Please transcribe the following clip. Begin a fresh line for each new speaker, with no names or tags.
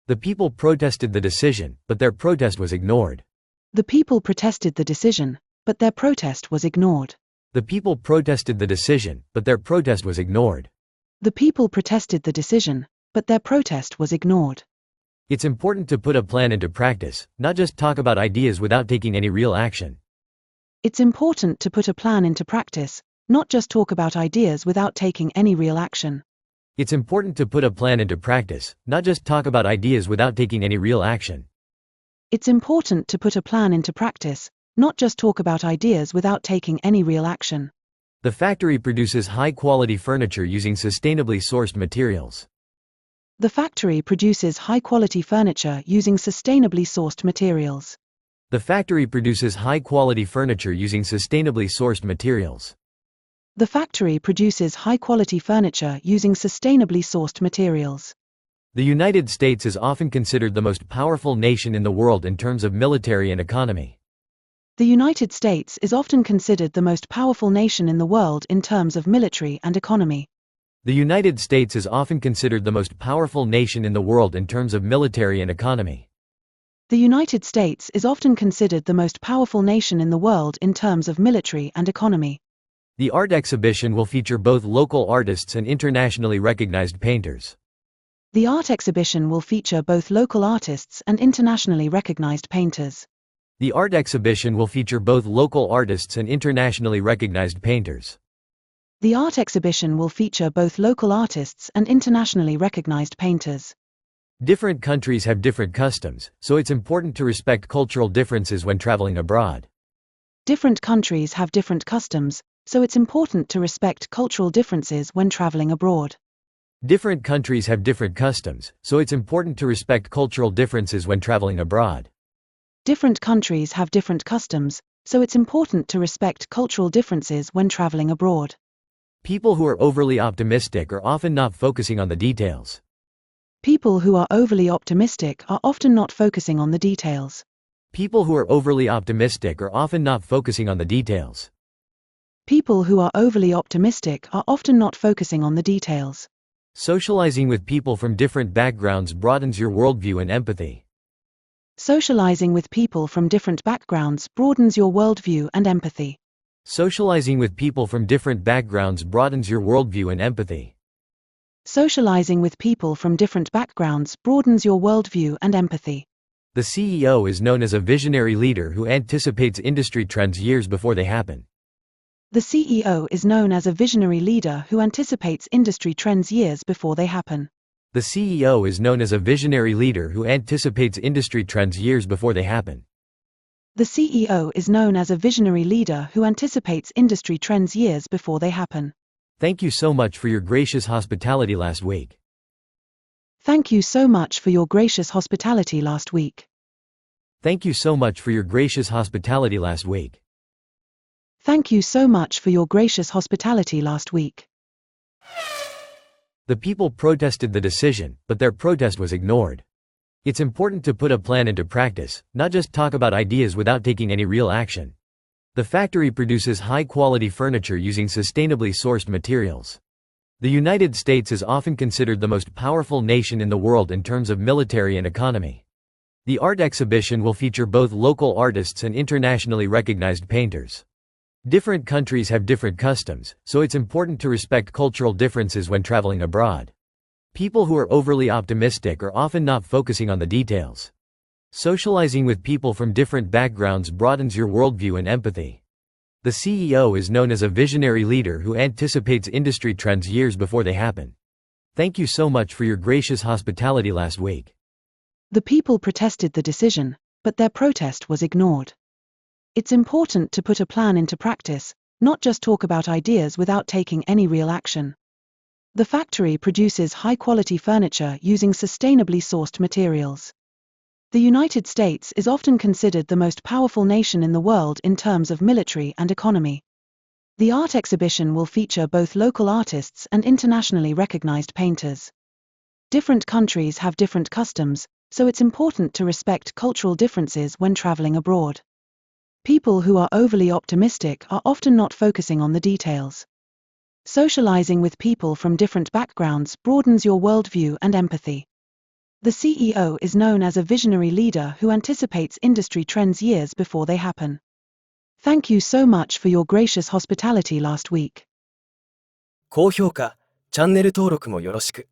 The people protested the decision, but their protest was ignored.
The people protested the decision, but their protest was ignored.
The people protested the decision, but their protest was ignored.
The people protested the decision, but their protest was ignored.
It's important to put a plan into practice, not just talk about ideas without taking any real action.
It's important to put a plan into practice, not just talk about ideas without taking any real action.
It's important to put a plan into practice, not just talk about ideas without taking any real action.
It's important to put a plan into practice, not just talk about ideas without taking any real action.
The factory produces high-quality furniture using sustainably sourced materials.
The factory produces high-quality furniture using sustainably sourced materials.
The factory produces high-quality furniture using sustainably sourced materials.
The factory produces high-quality furniture using sustainably sourced materials.
The United States is often considered the most powerful nation in the world in terms of military and economy.
The United States is often considered the most powerful nation in the world in terms of military and economy.
The United States is often considered the most powerful nation in the world in terms of military and economy.
The United States is often considered the most powerful nation in the world in terms of military and economy.
The art exhibition will feature both local artists and internationally recognized painters.
The art exhibition will feature both local artists and internationally recognized painters.
The art exhibition will feature both local artists and internationally recognized painters.
The art exhibition will feature both local artists and internationally recognized painters.
Different countries have different customs, so it's important to respect cultural differences when traveling abroad.
Different countries have different customs, so it's important to respect cultural differences when traveling abroad.
Different countries have different customs, so it's important to respect cultural differences when traveling abroad.
Different countries have different customs, so it's important to respect cultural differences when traveling abroad.
People who are overly optimistic are often not focusing on the details.
People who are overly optimistic are often not focusing on the details.
People who are overly optimistic are often not focusing on the details.
People who are overly optimistic are often not focusing on the details.
Socializing with people from different backgrounds broadens your worldview and empathy.
Socializing with people from different backgrounds broadens your worldview and empathy.
Socializing with people from different backgrounds broadens your worldview and empathy.
Socializing with people from different backgrounds broadens your worldview and empathy.
The CEO is known as a visionary leader who anticipates industry trends years before they happen.
The CEO is known as a visionary leader who anticipates industry trends years before they happen.
The CEO is known as a visionary leader who anticipates industry trends years before they happen.
The CEO is known as a visionary leader who anticipates industry trends years before they happen.
Thank you so much for your gracious hospitality last week.
Thank you so much for your gracious hospitality last week.
Thank you so much for your gracious hospitality last week.
Thank you so much for your gracious hospitality last week.
The people protested the decision, but their protest was ignored. It's important to put a plan into practice, not just talk about ideas without taking any real action. The factory produces high-quality furniture using sustainably sourced materials. The United States is often considered the most powerful nation in the world in terms of military and economy. The art exhibition will feature both local artists and internationally recognized painters. Different countries have different customs, so it's important to respect cultural differences when traveling abroad. People who are overly optimistic are often not focusing on the details. Socializing with people from different backgrounds broadens your worldview and empathy. The CEO is known as a visionary leader who anticipates industry trends years before they happen. Thank you so much for your gracious hospitality last week.
The people protested the decision, but their protest was ignored. It's important to put a plan into practice, not just talk about ideas without taking any real action. The factory produces high-quality furniture using sustainably sourced materials. The United States is often considered the most powerful nation in the world in terms of military and economy. The art exhibition will feature both local artists and internationally recognized painters. Different countries have different customs, so it's important to respect cultural differences when traveling abroad. People who are overly optimistic are often not focusing on the details. Socializing with people from different backgrounds broadens your worldview and empathy. The CEO is known as a visionary leader who anticipates industry trends years before they happen. Thank you so much for your gracious hospitality last week.
高評価、チャンネル登録もよろしく。